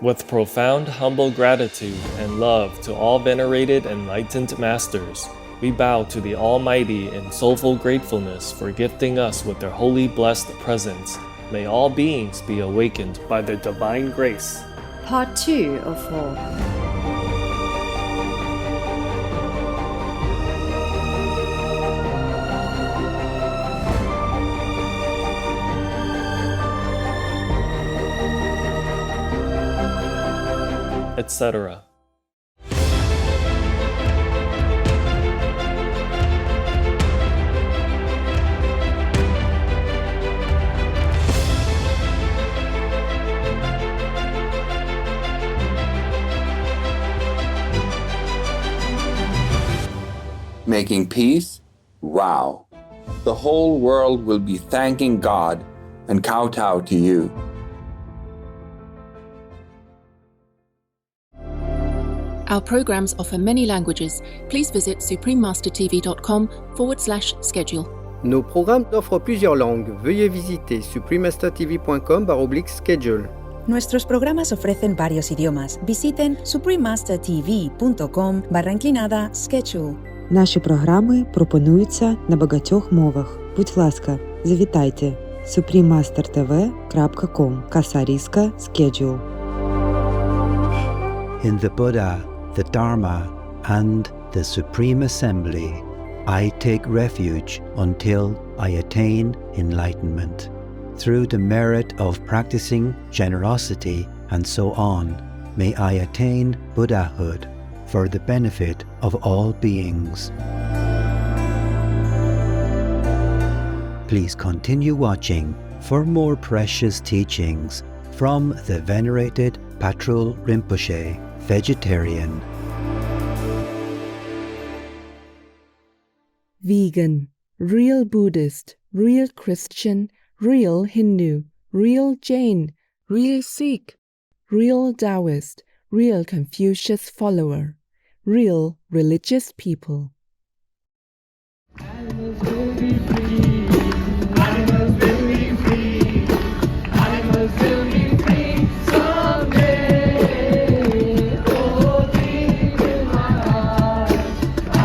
With profound humble gratitude and love to all venerated enlightened masters, we bow to the Almighty in soulful gratefulness for gifting us with their holy blessed presence. May all beings be awakened by their divine grace. Part 2 of 4. Etc. Making peace? Wow. The whole world will be thanking God and kowtow to you. Our programs offer many languages. Please visit suprememastertv.com/schedule. Nos programmes offrent plusieurs langues. Veuillez visiter suprememastertv.com/schedule. Nuestros programas ofrecen varios idiomas. Visiten suprememastertv.com/schedule. Наші програми пропонуються на багатьох мовах. Будь ласка, завітайте suprememastertv.com/schedule. In the Buddha, the Dharma, and the Supreme Assembly, I take refuge until I attain enlightenment. Through the merit of practicing generosity and so on, may I attain Buddhahood for the benefit of all beings. Please continue watching for more precious teachings from the venerated Patrul Rinpoche, vegetarian. Vegan, real Buddhist, real Christian, real Hindu, real Jain, real Sikh, real Taoist, real Confucius follower, real religious people. Animals will be free. Animals will be free. Animals will be free someday. Oh, deep in my heart, I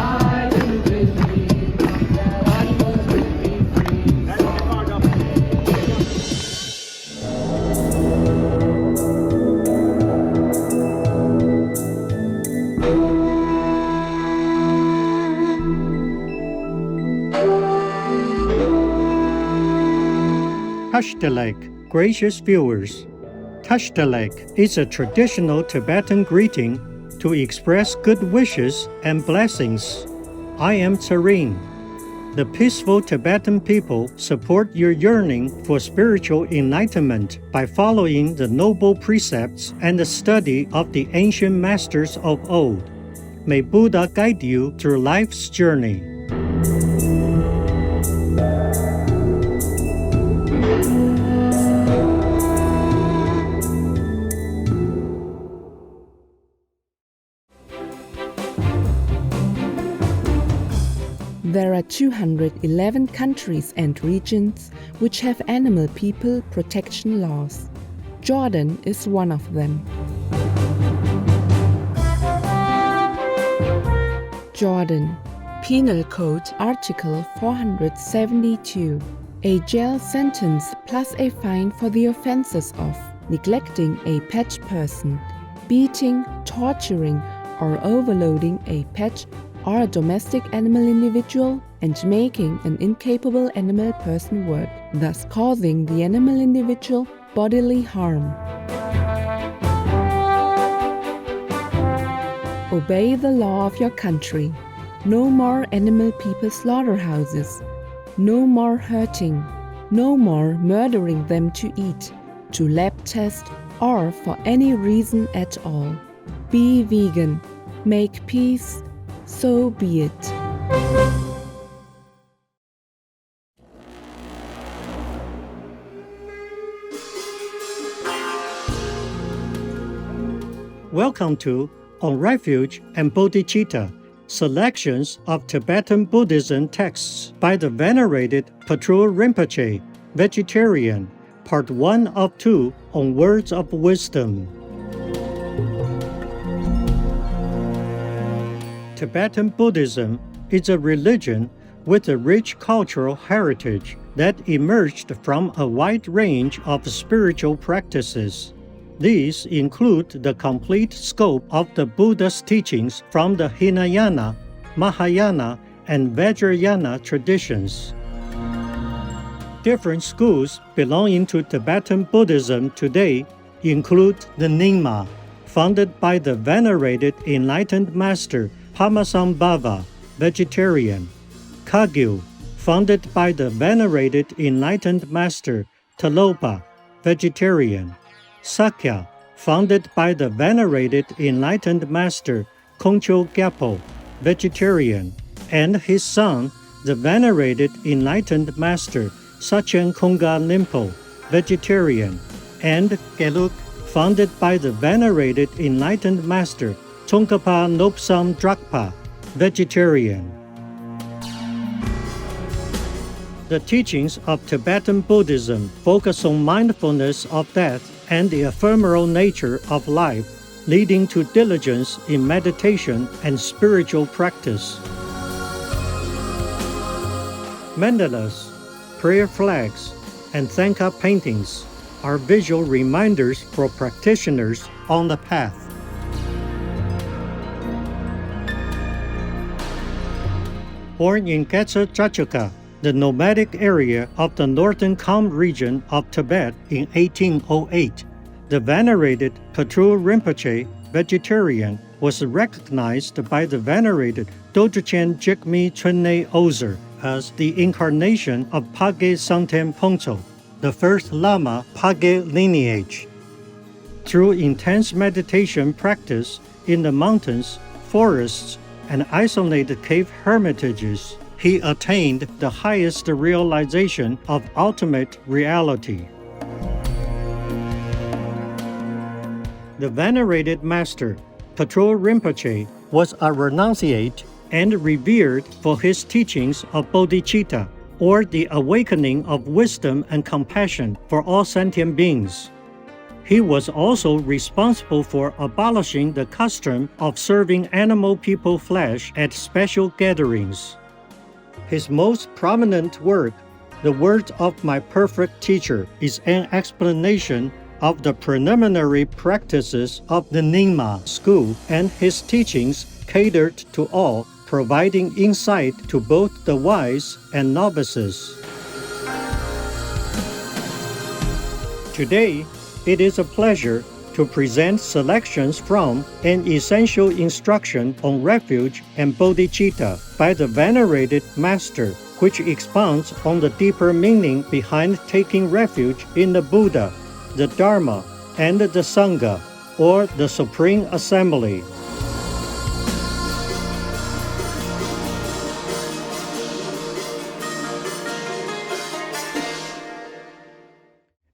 do believe that animals will be free Tashtalek, gracious viewers. Tashtalek is a traditional Tibetan greeting to express good wishes and blessings. I am Tsering. The peaceful Tibetan people support your yearning for spiritual enlightenment by following the noble precepts and the study of the ancient masters of old. May Buddha guide you through life's journey. There are 211 countries and regions which have animal people protection laws. Jordan is one of them. Jordan. Penal Code Article 472. A jail sentence plus a fine for the offenses of neglecting a pet person, beating, torturing, or overloading a pet or a domestic animal individual, and making an incapable animal person work, thus causing the animal individual bodily harm. Obey the law of your country. No more animal people slaughterhouses. No more hurting. No more murdering them to eat, to lab test, or for any reason at all. Be vegan. Make peace. So be it. Welcome to On Refuge and Bodhicitta, selections of Tibetan Buddhism texts by the venerated Patrul Rinpoche, vegetarian, part 1 of 2 on words of wisdom. Tibetan Buddhism is a religion with a rich cultural heritage that emerged from a wide range of spiritual practices. These include the complete scope of the Buddha's teachings from the Hinayana, Mahayana, and Vajrayana traditions. Different schools belonging to Tibetan Buddhism today include the Nyingma, founded by the venerated enlightened master Padmasambhava, vegetarian; Kagyu, founded by the venerated enlightened master Talopa, vegetarian; Sakya, founded by the venerated enlightened master Kongcho Gyalpo, vegetarian; and his son, the venerated enlightened master Sachen Konga Nimpo, vegetarian; and Gelug, founded by the venerated enlightened master Tsongkhapa Nopsam Drakpa, vegetarian. The teachings of Tibetan Buddhism focus on mindfulness of death and the ephemeral nature of life, leading to diligence in meditation and spiritual practice. Mandalas, prayer flags, and Thangka paintings are visual reminders for practitioners on the path. Born in Getsa Chachuka, the nomadic area of the northern Kham region of Tibet in 1808, the venerated Patrul Rinpoche, vegetarian, was recognized by the venerated Dodzhen Jigme Chunne Ozer as the incarnation of Page Sangten Pongtso, the first Lama Page lineage. Through intense meditation practice in the mountains, forests, and isolated cave hermitages, he attained the highest realization of ultimate reality. The venerated master, Patrul Rinpoche, was a renunciate and revered for his teachings of bodhicitta, or the awakening of wisdom and compassion for all sentient beings. He was also responsible for abolishing the custom of serving animal people flesh at special gatherings. His most prominent work, The Words of My Perfect Teacher, is an explanation of the preliminary practices of the Nyingma school, and his teachings catered to all, providing insight to both the wise and novices. Today, it is a pleasure to present selections from An Essential Instruction on Refuge and Bodhicitta by the venerated master, which expounds on the deeper meaning behind taking refuge in the Buddha, the Dharma, and the Sangha, or the Supreme Assembly.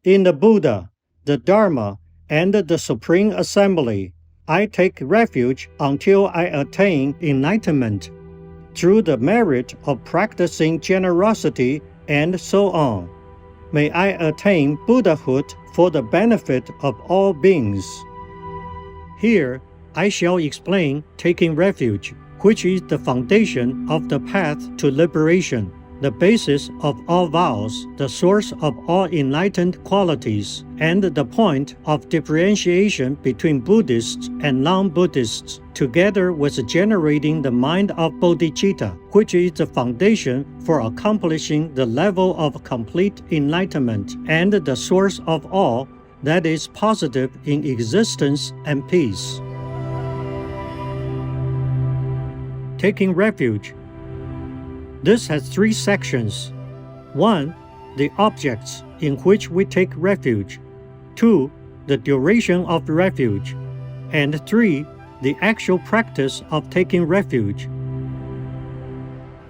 In the Buddha, the Dharma, and the Supreme Assembly, I take refuge until I attain enlightenment, through the merit of practicing generosity, and so on. May I attain Buddhahood for the benefit of all beings. Here, I shall explain taking refuge, which is the foundation of the path to liberation, the basis of all vows, the source of all enlightened qualities, and the point of differentiation between Buddhists and non-Buddhists, together with generating the mind of bodhicitta, which is the foundation for accomplishing the level of complete enlightenment and the source of all that is positive in existence and peace. Taking refuge. This has three sections. 1. The objects in which we take refuge. 2. The duration of refuge. And 3. The actual practice of taking refuge.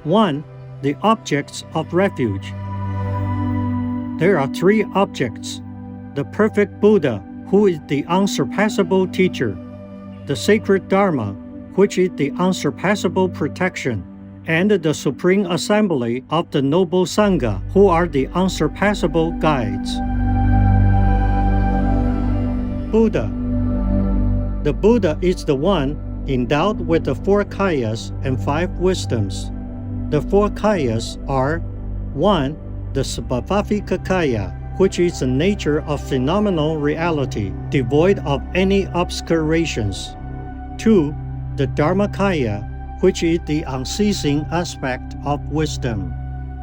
1. The objects of refuge. There are three objects: the perfect Buddha, who is the unsurpassable teacher; the sacred Dharma, which is the unsurpassable protection; and the Supreme Assembly of the Noble Sangha, who are the unsurpassable guides. Buddha. The Buddha is the one endowed with the 4 kayas and 5 wisdoms. The 4 kayas are 1. The Svabhavika kaya, which is the nature of phenomenal reality, devoid of any obscurations. 2. The Dharmakaya, which is the unceasing aspect of wisdom.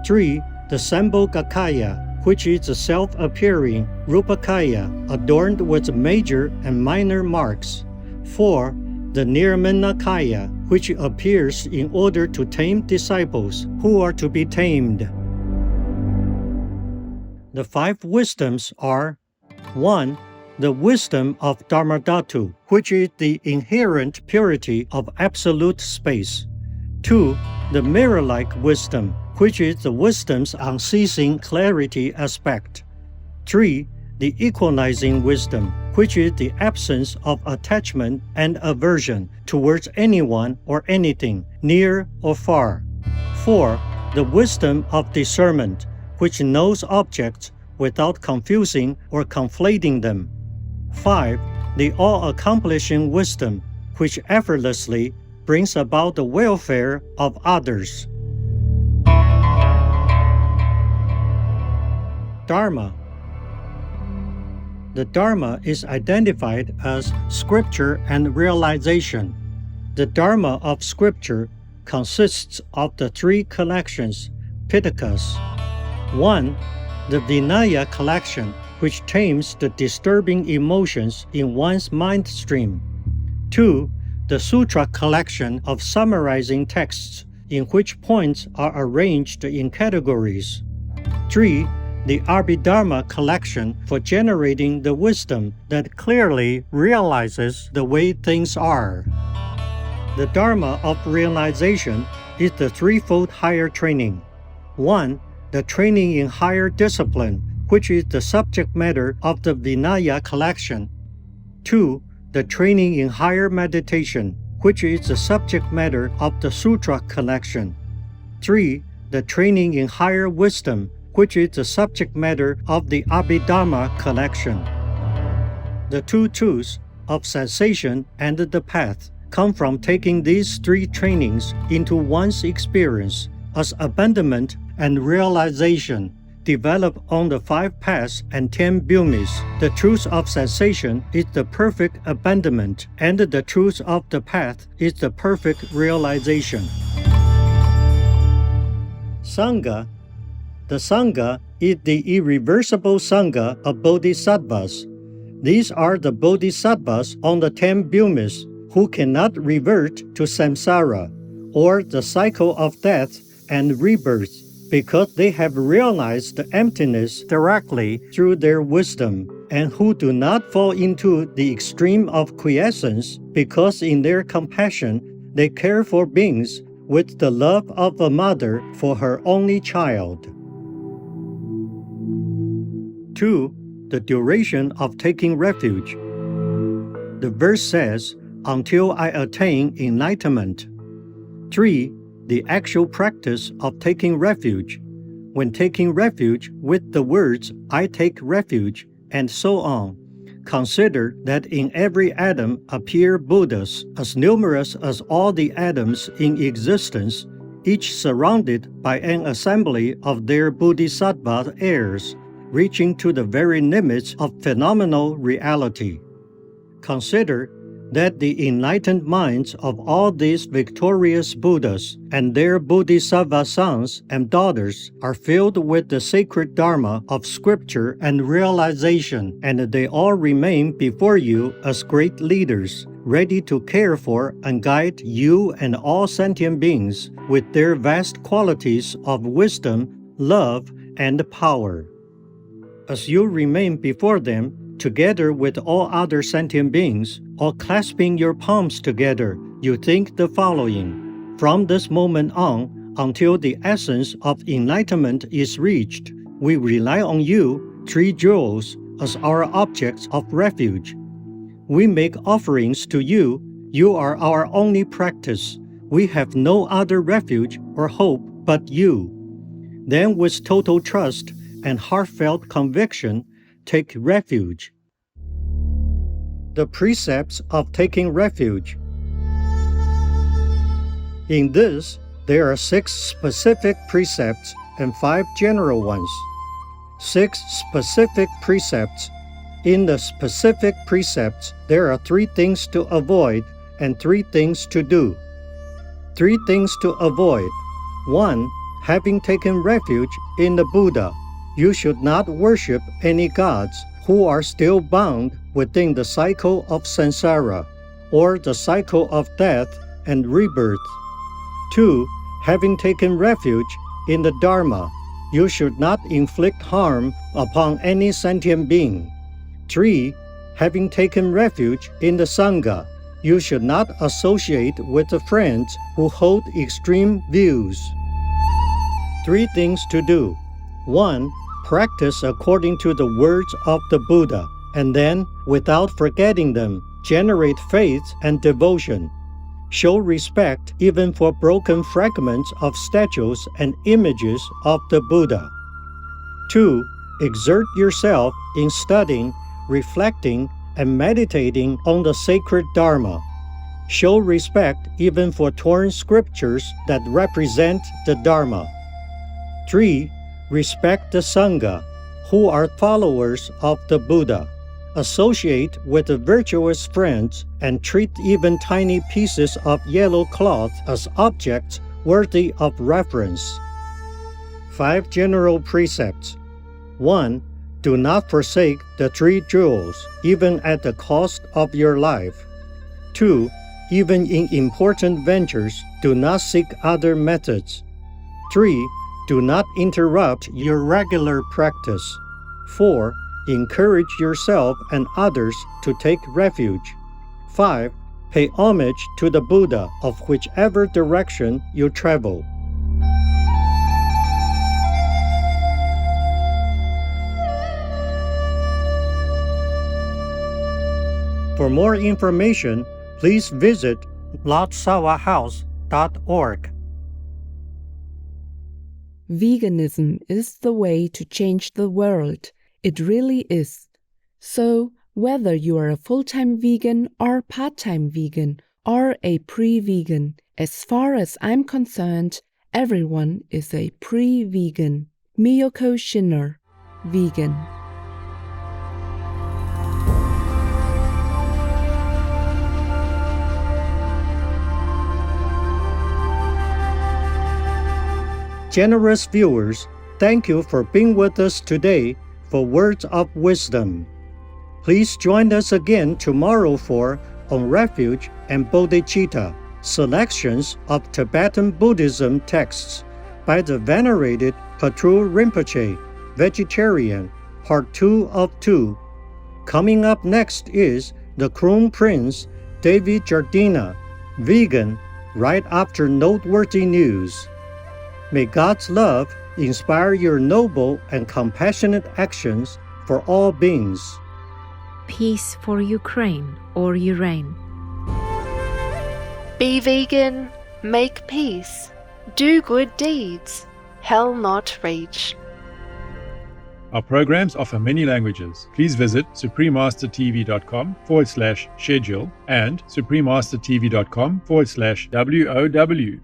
3. The Sambhogakaya, which is the self-appearing Rupakaya, adorned with major and minor marks. 4. The Nirmanakaya, which appears in order to tame disciples who are to be tamed. The 5 wisdoms are 1. The wisdom of Dharmadhatu, which is the inherent purity of absolute space. 2. The mirror-like wisdom, which is the wisdom's unceasing clarity aspect. 3. The equalizing wisdom, which is the absence of attachment and aversion towards anyone or anything, near or far. 4. The wisdom of discernment, which knows objects without confusing or conflating them. 5. The all-accomplishing wisdom, which effortlessly brings about the welfare of others. Dharma. The Dharma is identified as scripture and realization. The Dharma of scripture consists of the 3 collections, Pitakas. 1. The Vinaya collection, which tames the disturbing emotions in one's mind stream. 2. The Sutra collection of summarizing texts, in which points are arranged in categories. 3. The Abhidharma collection for generating the wisdom that clearly realizes the way things are. The Dharma of realization is the threefold higher training. 1. The training in higher discipline, which is the subject matter of the Vinaya collection. 2. The training in higher meditation, which is the subject matter of the Sutra collection. 3. The training in higher wisdom, which is the subject matter of the Abhidharma collection. The 2 truths of cessation and the path come from taking these 3 trainings into one's experience as abandonment and realization, developed on the 5 paths and 10 bhumis. The truth of cessation is the perfect abandonment, and the truth of the path is the perfect realization. Sangha. The Sangha is the irreversible Sangha of Bodhisattvas. These are the Bodhisattvas on the 10 bhumis who cannot revert to samsara, or the cycle of death and rebirth, because they have realized the emptiness directly through their wisdom, and who do not fall into the extreme of quiescence, because in their compassion they care for beings with the love of a mother for her only child. 2. The duration of taking refuge. The verse says, "Until I attain enlightenment." 3. The actual practice of taking refuge. When taking refuge with the words, "I take refuge," and so on, consider that in every atom appear Buddhas, as numerous as all the atoms in existence, each surrounded by an assembly of their Bodhisattva heirs, reaching to the very limits of phenomenal reality. Consider that the enlightened minds of all these victorious Buddhas and their Bodhisattva sons and daughters are filled with the sacred Dharma of scripture and realization, and they all remain before you as great leaders, ready to care for and guide you and all sentient beings with their vast qualities of wisdom, love, and power. As you remain before them, together with all other sentient beings, or clasping your palms together, you think the following: from this moment on, until the essence of enlightenment is reached, we rely on you, 3 jewels, as our objects of refuge. We make offerings to you. You are our only practice. We have no other refuge or hope but you. Then, with total trust and heartfelt conviction, take refuge. The precepts of taking refuge. In this, there are 6 specific precepts and 5 general ones. 6 specific precepts. In the specific precepts, there are 3 things to avoid and 3 things to do. 3 things to avoid. 1. Having taken refuge in the Buddha, you should not worship any gods who are still bound within the cycle of samsara, or the cycle of death and rebirth. 2. Having taken refuge in the Dharma, you should not inflict harm upon any sentient being. 3. Having taken refuge in the Sangha, you should not associate with the friends who hold extreme views. 3 things to do. 1. Practice according to the words of the Buddha, and then, without forgetting them, generate faith and devotion. Show respect even for broken fragments of statues and images of the Buddha. 2. Exert yourself in studying, reflecting, and meditating on the sacred Dharma. Show respect even for torn scriptures that represent the Dharma. 3. Respect the Sangha, who are followers of the Buddha. Associate with the virtuous friends and treat even tiny pieces of yellow cloth as objects worthy of reverence. 5 general precepts. 1. Do not forsake the 3 jewels, even at the cost of your life. 2. Even in important ventures, do not seek other methods. 3. Do not interrupt your regular practice. 4. Encourage yourself and others to take refuge. 5. Pay homage to the Buddha of whichever direction you travel. For more information, please visit lotsawahouse.org. Veganism is the way to change the world. It really is. So, whether you are a full-time vegan or part-time vegan or a pre-vegan, as far as I'm concerned, everyone is a pre-vegan. Miyoko Shinner, vegan. Generous viewers, thank you for being with us today for Words of Wisdom. Please join us again tomorrow for On Refuge and Bodhicitta, selections of Tibetan Buddhism texts by the venerated Patrul Rinpoche, vegetarian, part 2 of 2. Coming up next is the Crown Prince David Jardina, vegan, right after noteworthy news. May God's love inspire your noble and compassionate actions for all beings. Peace for Ukraine or Ukraine. Be vegan, make peace, do good deeds, hell not reach. Our programs offer many languages. Please visit suprememastertv.com/schedule and suprememastertv.com/WOW.